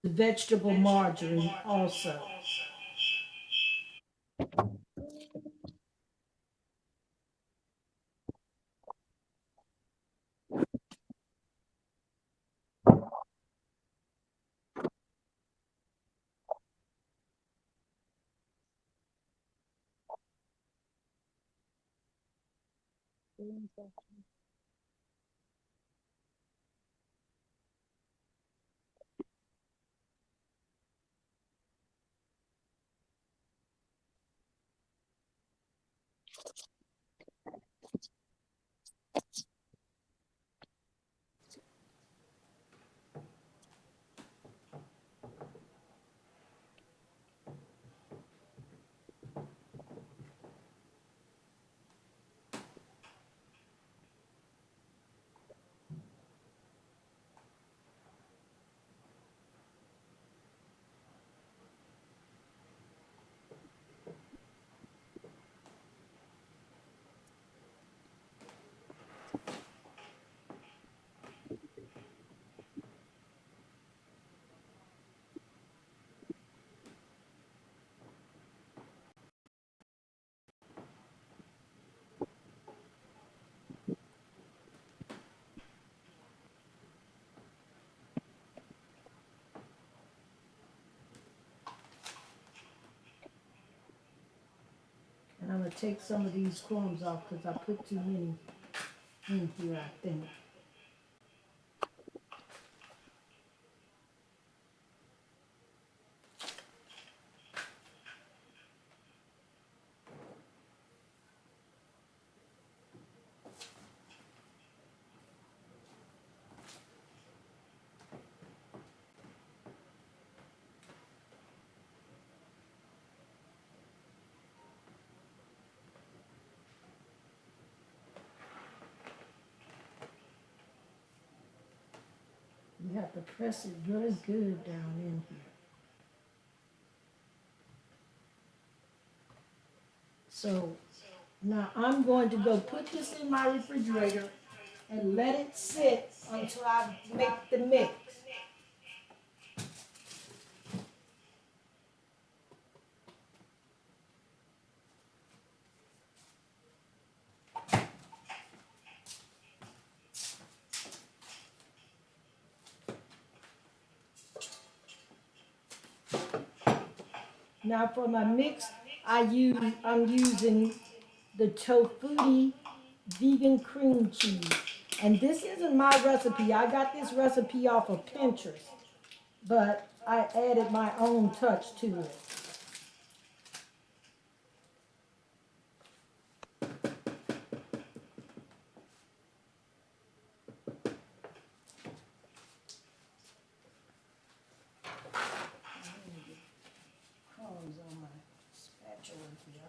the vegetable margarine also. And I'm gonna take some of these crumbs off because I put too many in here, I think. You have to press it really good down in here. So now I'm going to go put this in my refrigerator and let it sit until I make the mix. Now for my mix, I'm using the tofutti vegan cream cheese. And this isn't my recipe. I got this recipe off of Pinterest, but I added my own touch to it. Crumbs on my spatula here.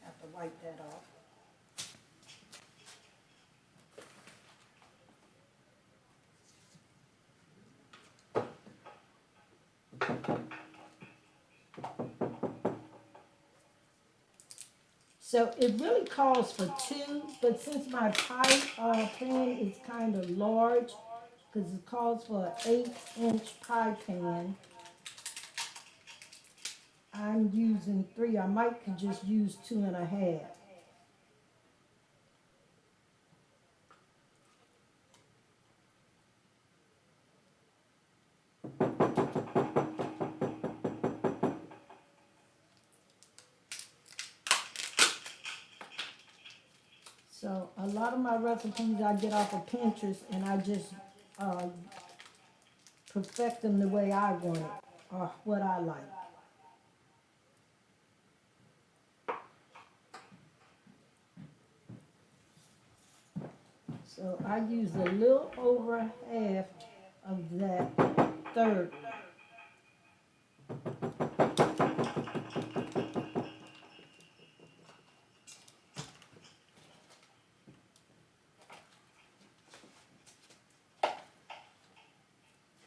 I have to wipe that off. So it really calls for two, but since my pie pan is kind of large, because it calls for an 8-inch pie pan, I'm using three. I might could just use 2.5. So a lot of my recipes I get off of Pinterest and I just uh, perfect them the way I want it or what I like. So I use a little over half of that third.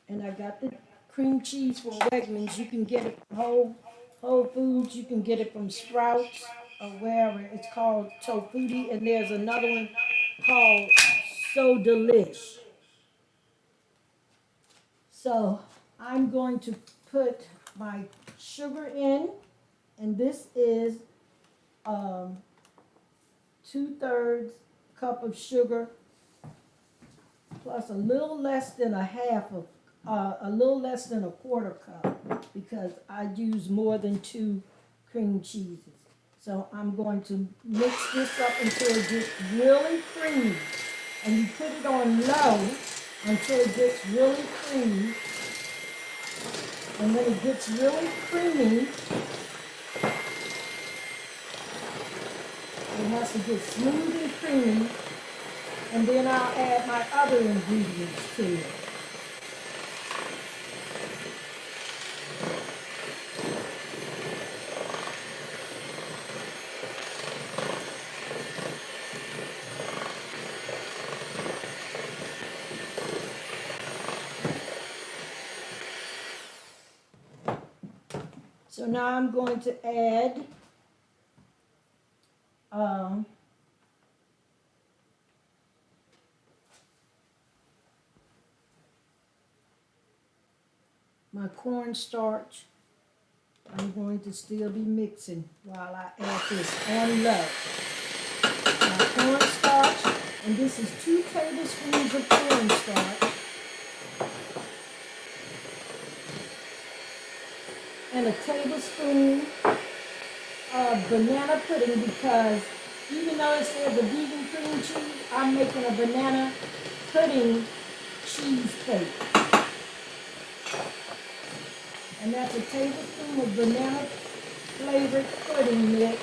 And I got the cream cheese from Wegmans. You can get it from Whole Foods. You can get it from Sprouts or wherever. It's called Tofutti. And there's another one called So Delish. So I'm going to put my sugar in, and this is 2/3 cup of sugar plus a little less than a little less than a quarter cup because I use more than 2 cream cheeses. So I'm going to mix this up until it gets really creamy. And you put it on low until it gets really creamy. And when it gets really creamy, it has to get smooth and creamy. And then I'll add my other ingredients to it. So now I'm going to add my cornstarch. I'm going to still be mixing while I add this on low. My cornstarch, and this is 2 tablespoons of cornstarch and a tablespoon of banana pudding because even though it says a vegan cream cheese, I'm making a banana pudding cheesecake. And that's a tablespoon of banana flavored pudding mix.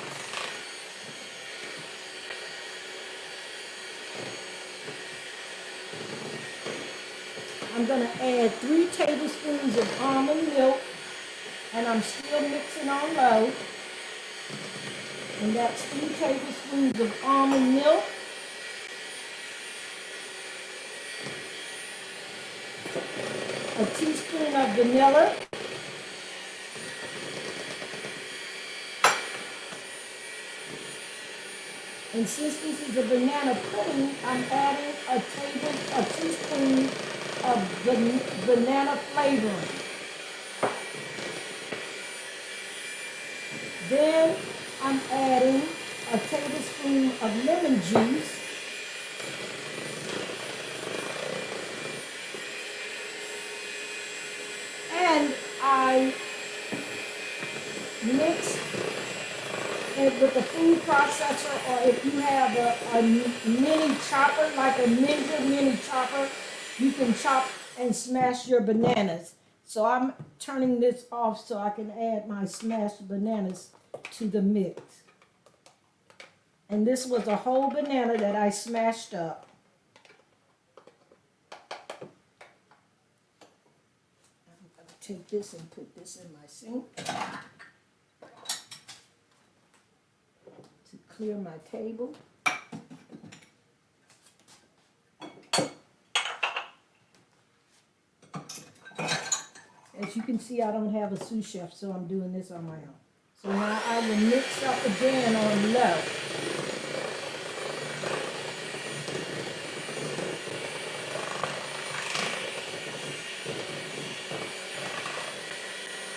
I'm going to add 3 tablespoons of almond milk, and I'm still mixing on low. And that's 3 tablespoons of almond milk. A teaspoon of vanilla. And since this is a banana pudding, I'm adding a teaspoon of banana flavoring. Then I'm adding a tablespoon of lemon juice. And I mix it with a food processor, or if you have a mini chopper, like a Ninja mini chopper, you can chop and smash your bananas. So I'm turning this off so I can add my smashed bananas to the mix. And this was a whole banana that I smashed up. I'm going to take this and put this in my sink to clear my table. As you can see, I don't have a sous chef, so I'm doing this on my own. So now I will mix up again on low.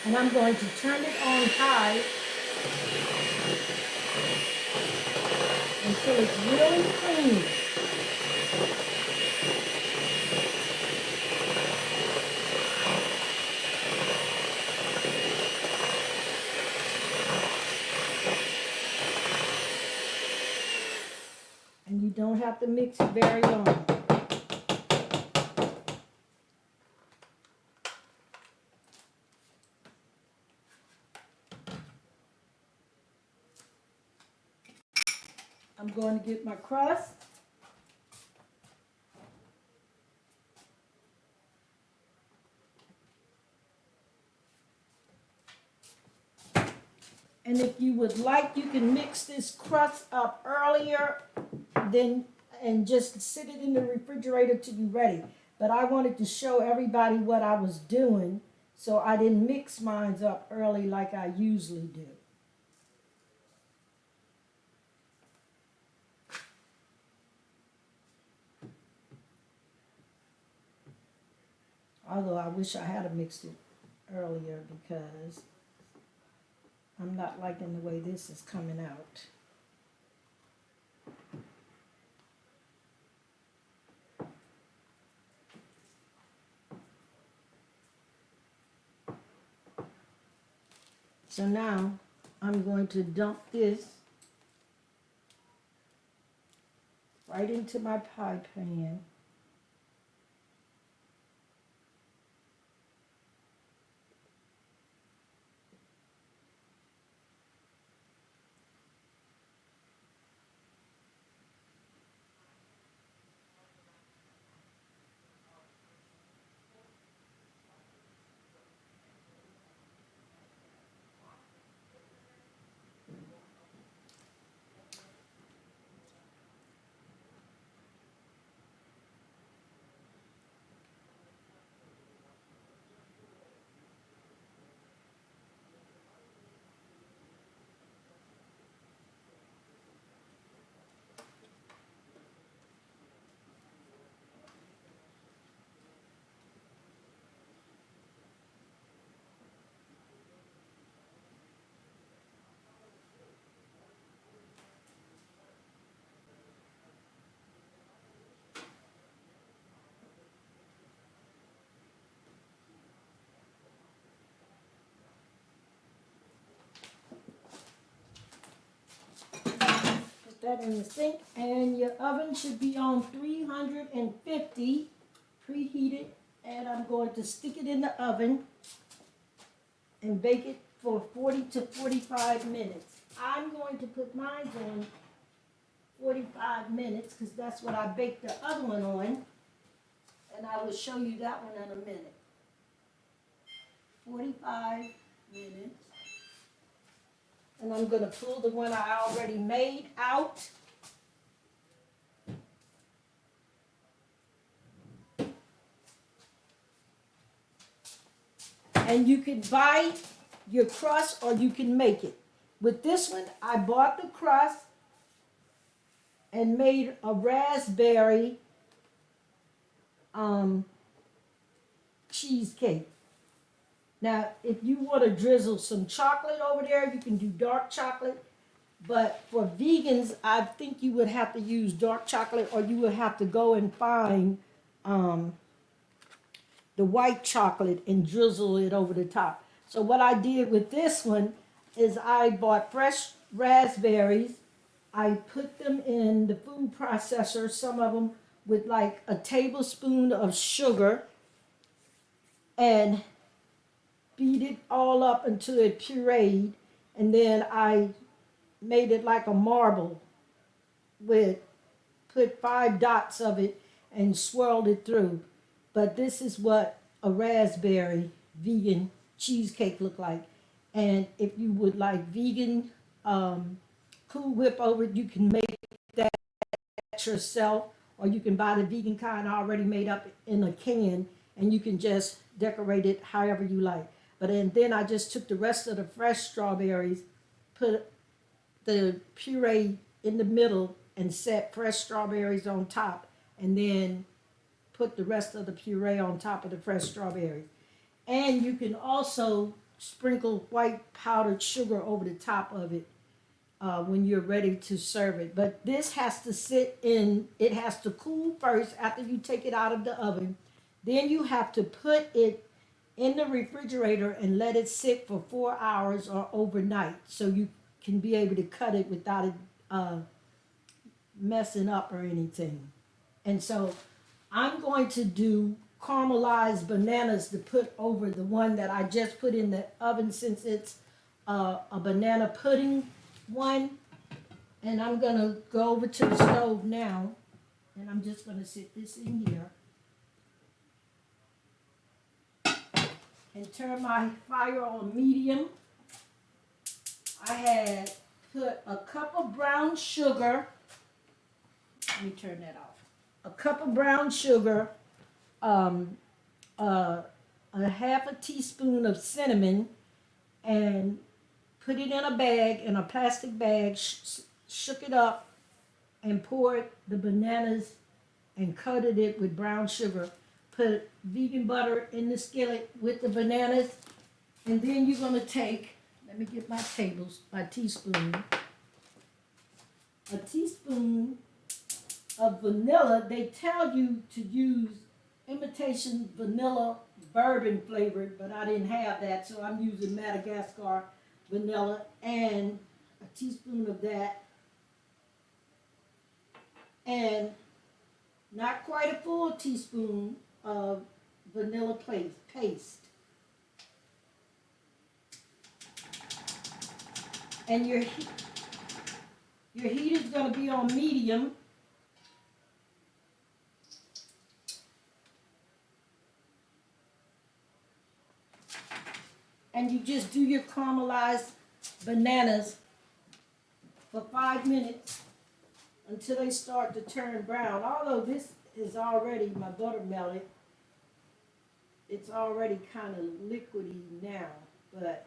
And I'm going to turn it on high until it's really creamy. And you don't have to mix it very long. I'm going to get my crust. And if you would like, you can mix this crust up earlier and just sit it in the refrigerator to be ready. But I wanted to show everybody what I was doing, so I didn't mix mine up early like I usually do. Although I wish I had mixed it earlier because I'm not liking the way this is coming out. So now I'm going to dump this right into my pie pan. Put that in the sink, and your oven should be on 350 preheated, and I'm going to stick it in the oven and bake it for 40 to 45 minutes. I'm going to put mine on 45 minutes because that's what I baked the other one on, and I will show you that one in a minute. 45 minutes. And I'm going to pull the one I already made out. And you can buy your crust or you can make it. With this one, I bought the crust and made a raspberry cheesecake. Now, if you want to drizzle some chocolate over there, you can do dark chocolate. But for vegans, I think you would have to use dark chocolate, or you would have to go and find the white chocolate and drizzle it over the top. So what I did with this one is I bought fresh raspberries. I put them in the food processor, some of them with like a tablespoon of sugar, and beat it all up until it pureed. And then I made it like a marble with, put 5 dots of it and swirled it through. But this is what a raspberry vegan cheesecake look like. And if you would like vegan Cool Whip over it, you can make that yourself, or you can buy the vegan kind already made up in a can, and you can just decorate it however you like. But then I just took the rest of the fresh strawberries, put the puree in the middle, and set fresh strawberries on top, and then put the rest of the puree on top of the fresh strawberries. And you can also sprinkle white powdered sugar over the top of it when you're ready to serve it. But this has to sit in, it has to cool first after you take it out of the oven. Then you have to put it in the refrigerator and let it sit for 4 hours or overnight so you can be able to cut it without it messing up or anything. And so I'm going to do caramelized bananas to put over the one that I just put in the oven, since it's a banana pudding one. And I'm going to go over to the stove now, and I'm just going to sit this in here and turn my fire on medium. I had put a cup of brown sugar. Let me turn that off. A cup of brown sugar, a half a teaspoon of cinnamon, and put it in a bag, in a plastic bag, shook it up, and poured the bananas and coated it with brown sugar. put vegan butter in the skillet with the bananas, and then you're gonna take, let me get my tables, my teaspoon, a teaspoon of vanilla. They tell you to use imitation vanilla bourbon flavored, but I didn't have that, so I'm using Madagascar vanilla, and a teaspoon of that, and not quite a full teaspoon of vanilla paste. And your heat is going to be on medium. And you just do your caramelized bananas for 5 minutes until they start to turn brown. Although this is already, my butter melted, it's already kind of liquidy now, but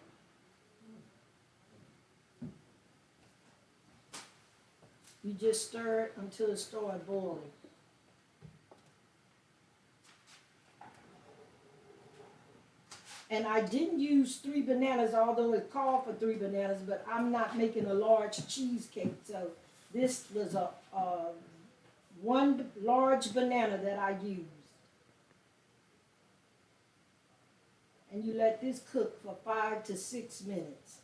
you just stir it until it starts boiling. And I didn't use 3 bananas, although it called for 3 bananas, but I'm not making a large cheesecake, so this was a one large banana that I used. And you let this cook for 5 to 6 minutes.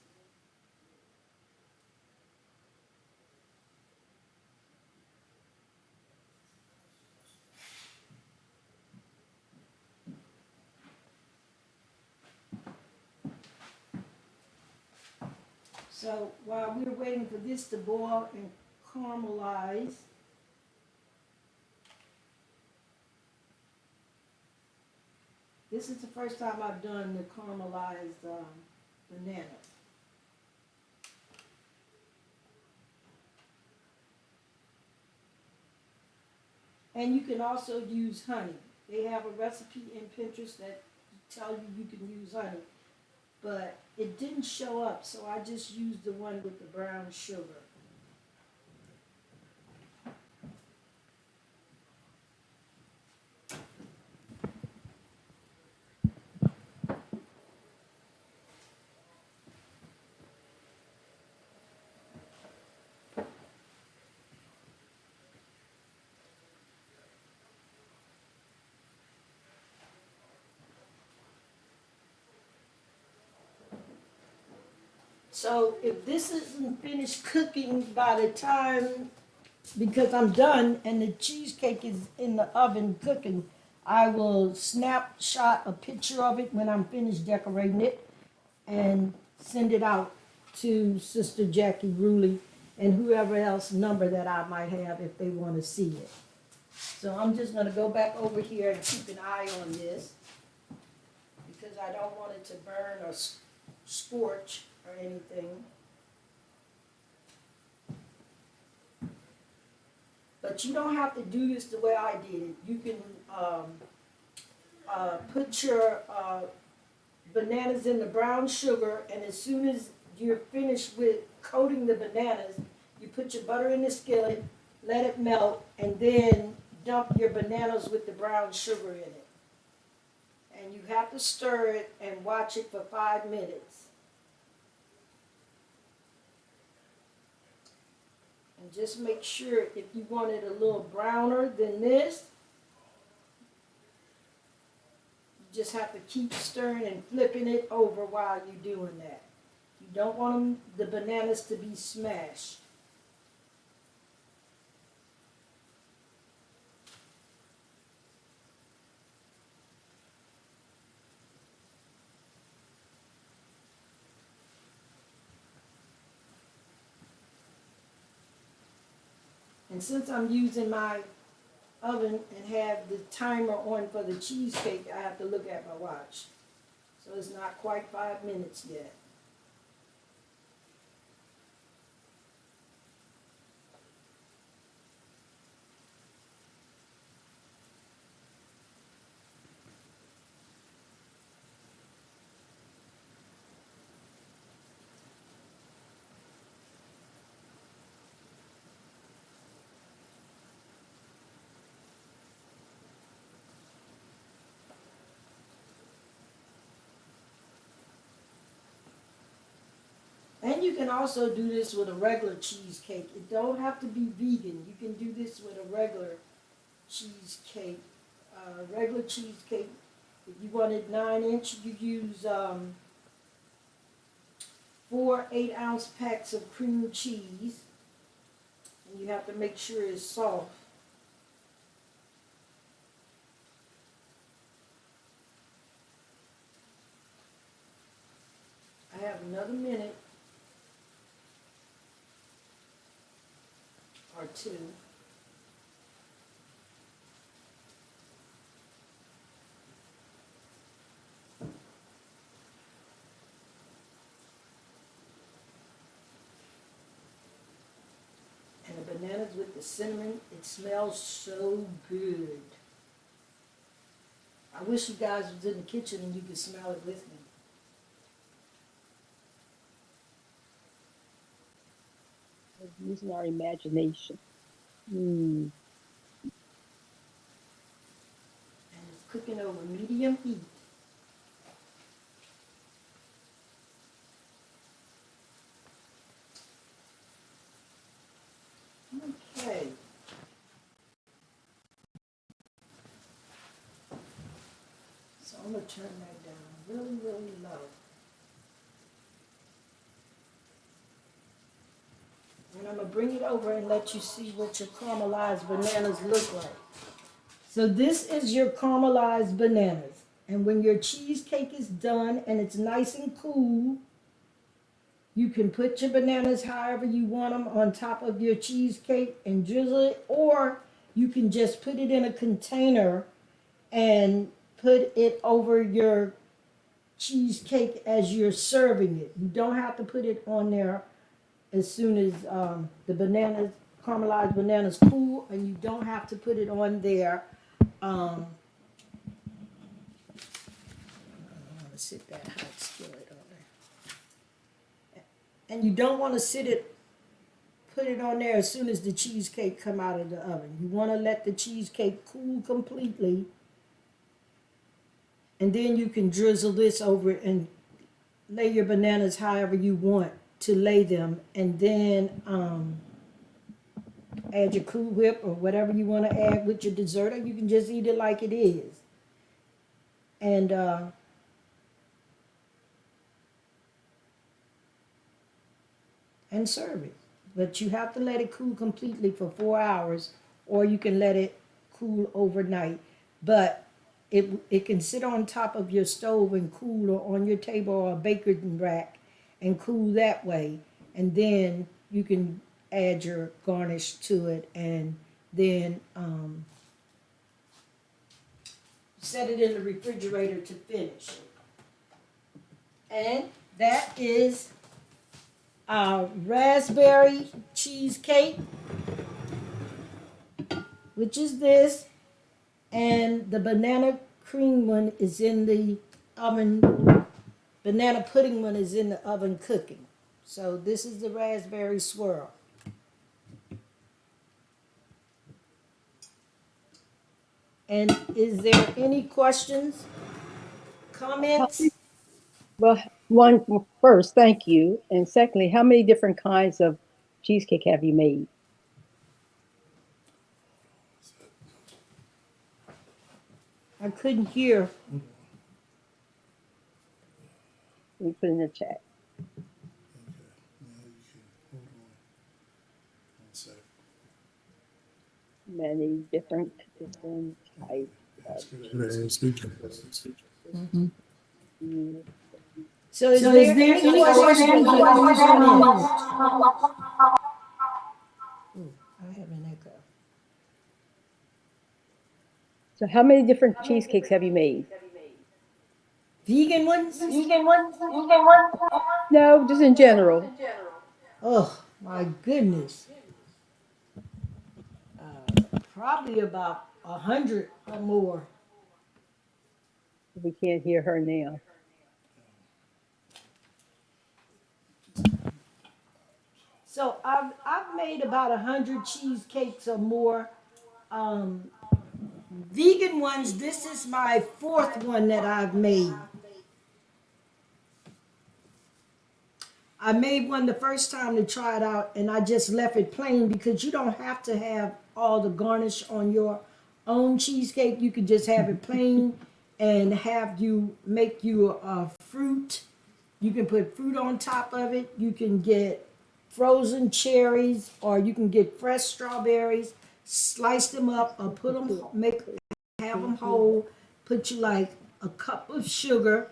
So while we're waiting for this to boil and caramelize, this is the first time I've done the caramelized banana. And you can also use honey. They have a recipe in Pinterest that tell you you can use honey. But it didn't show up, so I just used the one with the brown sugar. So if this isn't finished cooking by the time, because I'm done and the cheesecake is in the oven cooking, I will snapshot a picture of it when I'm finished decorating it and send it out to Sister Jackie Ruley and whoever else number that I might have if they want to see it. So I'm just going to go back over here and keep an eye on this because I don't want it to burn or scorch or anything. But you don't have to do this the way I did it. You can put your bananas in the brown sugar, and as soon as you're finished with coating the bananas, you put your butter in the skillet, let it melt, and then dump your bananas with the brown sugar in it. And you have to stir it and watch it for 5 minutes. And just make sure if you want it a little browner than this, you just have to keep stirring and flipping it over while you're doing that. You don't want the bananas to be smashed. And since I'm using my oven and have the timer on for the cheesecake, I have to look at my watch. So it's not quite 5 minutes yet. you can also do this with a regular cheesecake. It don't have to be vegan. You can do this with a regular cheesecake. Regular cheesecake. If you want it 9 inch, you use 4 8-ounce packs of cream cheese, and you have to make sure it's soft. I have another minute or two. And the bananas with the cinnamon, it smells so good. I wish you guys was in the kitchen and you could smell it with me. Using our imagination. Mm. And it's cooking over medium heat. Okay. So I'm gonna turn that down really, really low. And I'm gonna bring it over and let you see what your caramelized bananas look like. So this is your caramelized bananas. And when your cheesecake is done and it's nice and cool, you can put your bananas however you want them on top of your cheesecake and drizzle it, or you can just put it in a container and put it over your cheesecake as you're serving it. You don't have to put it on there as soon as the bananas, caramelized bananas cool, and you don't have to put it on there. I don't want to sit that hot skillet on there. And you don't want to put it on there as soon as the cheesecake come out of the oven. You want to let the cheesecake cool completely, and then you can drizzle this over it and lay your bananas however you want to lay them, and then add your Cool Whip or whatever you want to add with your dessert, or you can just eat it like it is. And serve it. But you have to let it cool completely for 4 hours, or you can let it cool overnight. But it can sit on top of your stove and cool, or on your table or a baking rack and cool that way. And then you can add your garnish to it, and then set it in the refrigerator to finish. And that is our raspberry cheesecake, which is this, and the banana cream one is in the oven. Banana pudding one is in the oven cooking. So this is the raspberry swirl. And is there any questions, comments? Well, one, first, thank you. And secondly, how many different kinds of cheesecake have you made? I couldn't hear. We put in the chat. Many different types of cheese. So is there any questions or comments? Ooh, I have an echo. So how many different cheesecakes have you made? Vegan ones? No, just in general. Oh, my goodness. Probably about 100 or more. We can't hear her now. So I've made about 100 cheesecakes or more. Um, Vegan ones, this is my fourth one that I've made. I made one the first time to try it out, and I just left it plain because you don't have to have all the garnish on your own cheesecake. You can just have it plain and have you make you a fruit. You can put fruit on top of it. You can get frozen cherries, or you can get fresh strawberries, slice them up, or put them have them whole. Put you like a cup of sugar,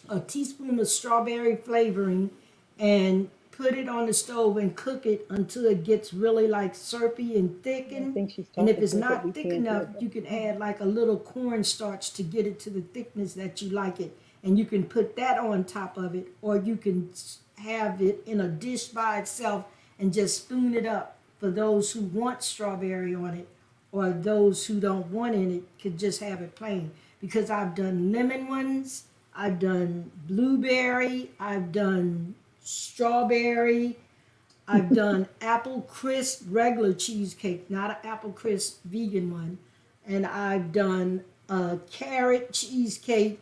a teaspoon of strawberry flavoring, and put it on the stove and cook it until it gets really like syrupy and I thickened. think she's And if talking it's to us, but we not thick can't enough, hear you can her. add like a little cornstarch to get it to the thickness that you like it. And you can put that on top of it, or you can have it in a dish by itself and just spoon it up for those who want strawberry on it, or those who don't want it could just have it plain. Because I've done lemon ones, I've done blueberry, I've done strawberry, I've done apple crisp regular cheesecake, not an apple crisp vegan one, and I've done a carrot cheesecake.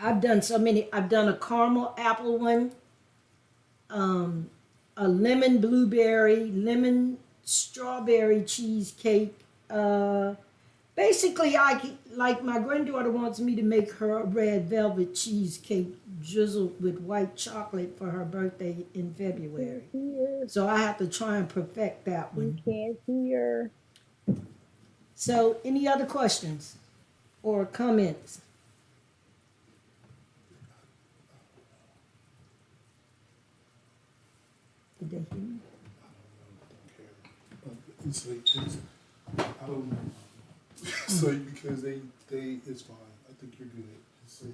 I've done so many. I've done a caramel apple one, um, a lemon blueberry, lemon strawberry cheesecake. Basically, like my granddaughter wants me to make her a red velvet cheesecake drizzled with white chocolate for her birthday in February. Here, So I have to try and perfect that we one. can't hear. So, any other questions or comments? Did they hear me? It's like, I don't know. So because they, it's fine. I think you're good. It's like,